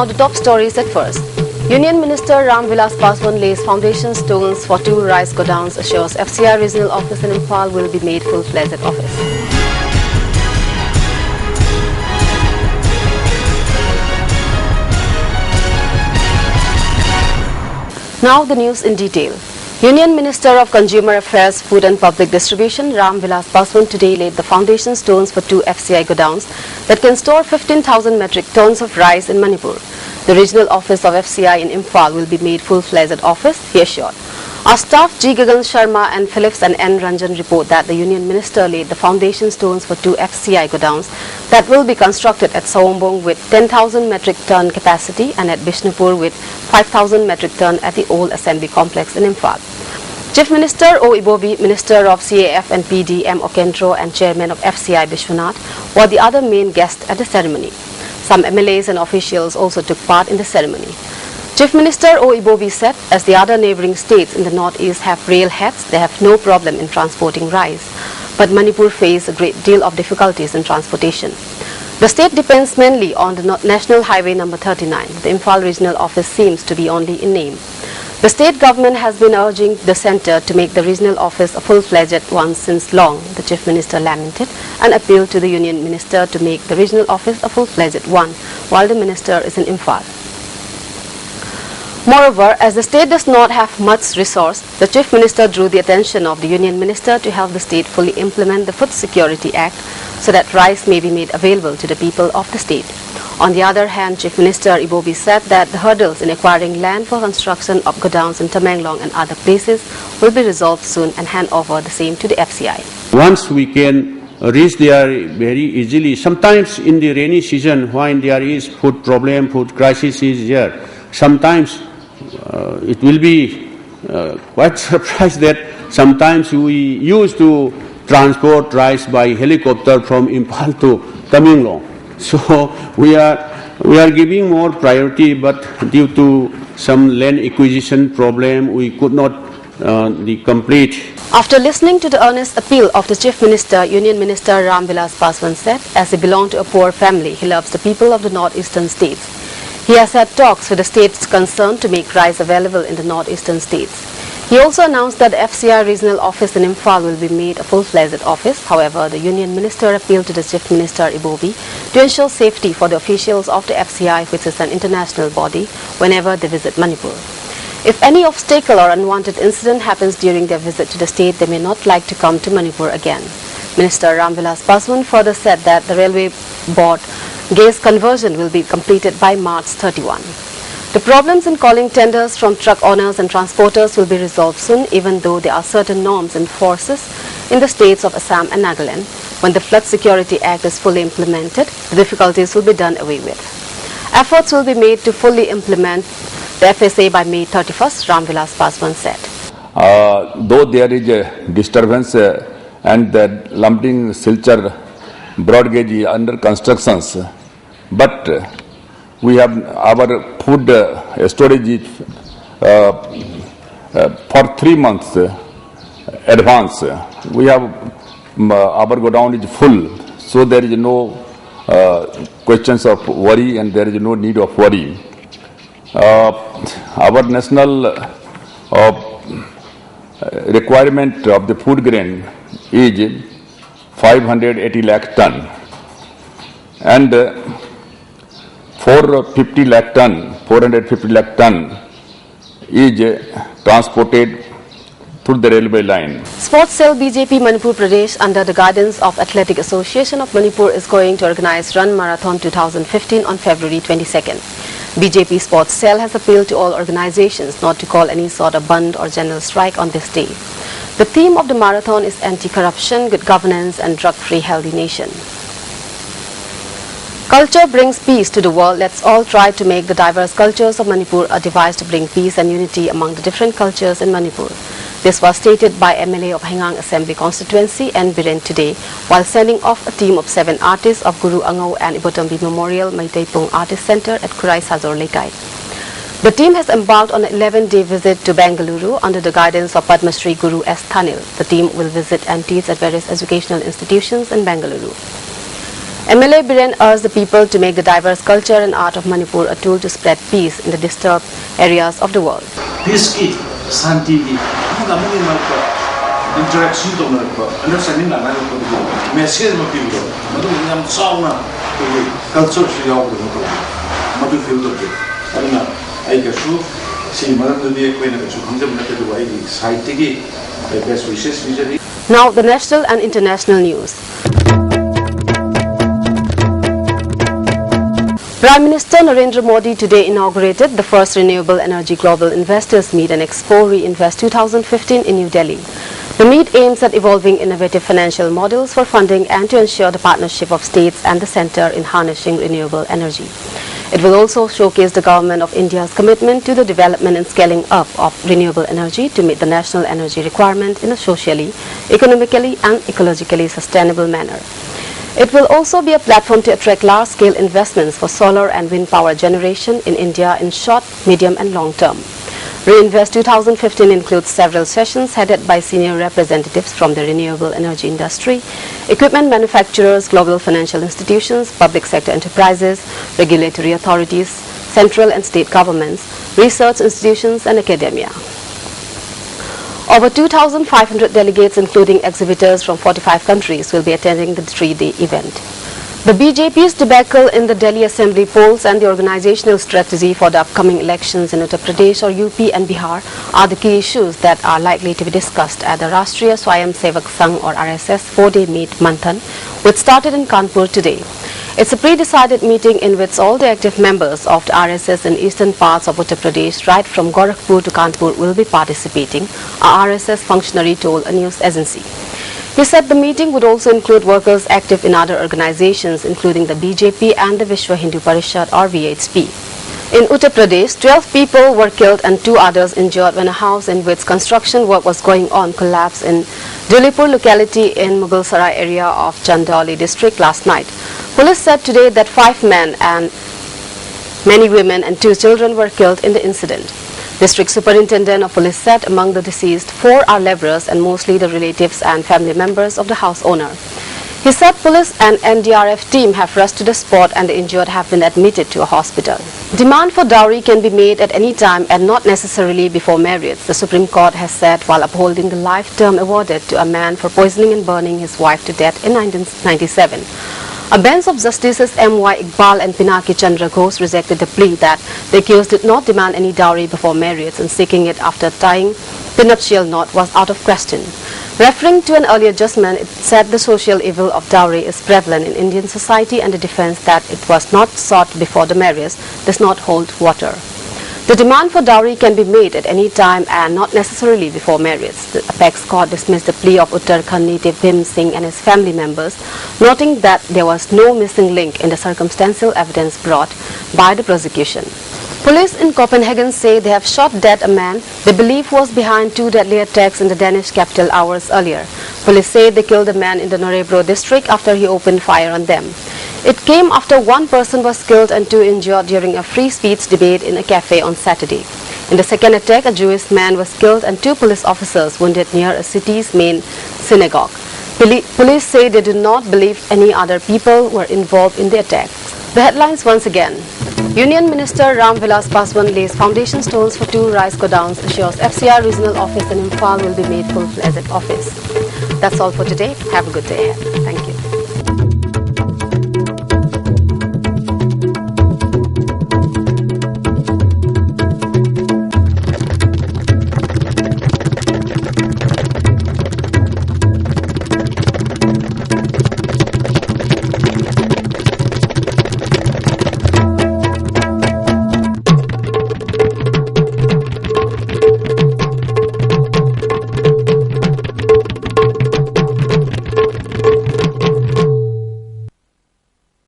Now the top stories at first. Union Minister Ram Vilas Paswan lays foundation stones for 2 rice godowns, assures FCI regional office in Imphal will be made full-fledged office. Now the news in detail. Union Minister of Consumer Affairs, Food and Public Distribution Ram Vilas Paswan today laid the foundation stones for 2 FCI godowns that can store 15,000 metric tons of rice in Manipur. The regional office of FCI in Imphal will be made full-fledged office, he assured. Our staff G. Gagan Sharma and Phillips and N. Ranjan report that the Union Minister laid the foundation stones for 2 FCI godowns that will be constructed at Sawombong with 10,000 metric ton capacity and at Bishnupur with 5,000 metric ton at the old assembly complex in Imphal. Chief Minister O. Ibobi, Minister of CAF and PD M. Okentro and Chairman of FCI Bishwanath were the other main guests at the ceremony. Some MLAs and officials also took part in the ceremony. Chief Minister O. Ibobi said, as the other neighbouring states in the northeast have railheads, they have no problem in transporting rice. But Manipur faces a great deal of difficulties in transportation. The state depends mainly on the National Highway number 39. The Imphal Regional Office seems to be only in name. The state government has been urging the centre to make the regional office a full-fledged one since long, the Chief Minister lamented, and appealed to the Union Minister to make the regional office a full-fledged one, while the Minister is in Imphal. Moreover, as the state does not have much resource, the Chief Minister drew the attention of the Union Minister to help the state fully implement the Food Security Act so that rice may be made available to the people of the state. On the other hand, Chief Minister Ibobi said that the hurdles in acquiring land for construction of godowns in Tamenglong and other places will be resolved soon and hand over the same to the FCI. Once we can reach there very easily, sometimes in the rainy season when there is food problem, food crisis is there, sometimes it will be quite surprised that sometimes we used to transport rice by helicopter from Imphal to Tamenglong. So we are giving more priority, but due to some land acquisition problem, we could not complete. After listening to the earnest appeal of the Chief Minister, Union Minister Ram Vilas Paswan said, as he belonged to a poor family, he loves the people of the northeastern states. He has had talks with the states concerned to make rice available in the northeastern states. He also announced that the FCI regional office in Imphal will be made a full-fledged office. However, the Union Minister appealed to the Chief Minister Ibobi to ensure safety for the officials of the FCI, which is an international body, whenever they visit Manipur. If any obstacle or unwanted incident happens during their visit to the state, they may not like to come to Manipur again. Minister Ram Vilas Paswan further said that the railway board gas conversion will be completed by March 31. The problems in calling tenders from truck owners and transporters will be resolved soon, even though there are certain norms and forces in the states of Assam and Nagaland. When the Flood Security Act is fully implemented, the difficulties will be done away with. Efforts will be made to fully implement the FSA by May 31st, Ram Vilas Paswan said. Though there is a disturbance and the lumping Silchar broad gauge is under constructions, but we have our food storage is, for 3 months advance. We have our godown is full, so there is no questions of worry and there is no need of worry. Our national requirement of the food grain is 580 lakh ton, and 450 lakh ton is transported through the railway line. Sports Cell BJP Manipur Pradesh, under the guidance of Athletic Association of Manipur, is going to organize Run Marathon 2015 on February 22nd. BJP Sports Cell has appealed to all organizations not to call any sort of band or general strike on this day. The theme of the marathon is anti-corruption, good governance and drug-free healthy nation. Culture brings peace to the world. Let's all try to make the diverse cultures of Manipur a device to bring peace and unity among the different cultures in Manipur. This was stated by MLA of Hengang Assembly Constituency N. Biren today while sending off a team of 7 artists of Guru Angau and Ibotambi Memorial Maitapong Artist Center at Kurai Sajor Lekai. The team has embarked on an 11-day visit to Bengaluru under the guidance of Padma Shri Guru S. Thanil. The team will visit and teach at various educational institutions in Bengaluru. MLA Biren urged the people to make the diverse culture and art of Manipur a tool to spread peace in the disturbed areas of the world. Peace ki, santi ki, interaction to understanding la message ma feel madu ngam sauna culture shi yaw madu feel do aduna ai ga shu si madam de ko na ga shu khangam na ke do ai site ki best wishes usually. Now the national and international news. Prime Minister Narendra Modi today inaugurated the first Renewable Energy Global Investors Meet and Expo Reinvest 2015 in New Delhi. The meet aims at evolving innovative financial models for funding and to ensure the partnership of states and the centre in harnessing renewable energy. It will also showcase the Government of India's commitment to the development and scaling up of renewable energy to meet the national energy requirement in a socially, economically and ecologically sustainable manner. It will also be a platform to attract large-scale investments for solar and wind power generation in India in short, medium and long term. Reinvest 2015 includes several sessions headed by senior representatives from the renewable energy industry, equipment manufacturers, global financial institutions, public sector enterprises, regulatory authorities, central and state governments, research institutions and academia. Over 2,500 delegates, including exhibitors from 45 countries, will be attending the 3-day event. The BJP's debacle in the Delhi Assembly polls and the organizational strategy for the upcoming elections in Uttar Pradesh or UP and Bihar are the key issues that are likely to be discussed at the Rashtriya Swayam Sevak Sangh or RSS 4-day meet Manthan, which started in Kanpur today. It's a pre-decided meeting in which all the active members of the RSS in eastern parts of Uttar Pradesh, right from Gorakhpur to Kanpur, will be participating, a RSS functionary told a news agency. He said the meeting would also include workers active in other organizations, including the BJP and the Vishwa Hindu Parishad or VHP. In Uttar Pradesh, 12 people were killed and 2 others injured when a house in which construction work was going on collapsed in Dulipur locality in Mughal Sarai area of Chandauli district last night. Police said today that 5 men and many women and 2 children were killed in the incident. District Superintendent of Police said among the deceased, 4 are laborers and mostly the relatives and family members of the house owner. He said police and NDRF team have rushed to the spot and the injured have been admitted to a hospital. Demand for dowry can be made at any time and not necessarily before marriage, the Supreme Court has said while upholding the life term awarded to a man for poisoning and burning his wife to death in 1997. A bench of Justices M.Y. Iqbal and Pinaki Chandra Ghosh rejected the plea that the accused did not demand any dowry before marriage and seeking it after tying the nuptial knot was out of question. Referring to an earlier judgment, it said the social evil of dowry is prevalent in Indian society and the defense that it was not sought before the marriage does not hold water. The demand for dowry can be made at any time and not necessarily before marriage. The apex court dismissed the plea of Uttarakhand native Bhim Singh and his family members, noting that there was no missing link in the circumstantial evidence brought by the prosecution. Police in Copenhagen say they have shot dead a man they believe was behind 2 deadly attacks in the Danish capital hours earlier. Police say they killed a man in the Norebro district after he opened fire on them. It came after 1 person was killed and 2 injured during a free speech debate in a cafe on Saturday. In the second attack, a Jewish man was killed and 2 police officers wounded near a city's main synagogue. Police say they do not believe any other people were involved in the attacks. The headlines once again. Union Minister Ram Vilas Paswan lays foundation stones for 2 rice godowns, assures FCR regional office in Imphal will be made full-fledged office. That's all for today. Have a good day ahead. Thank you.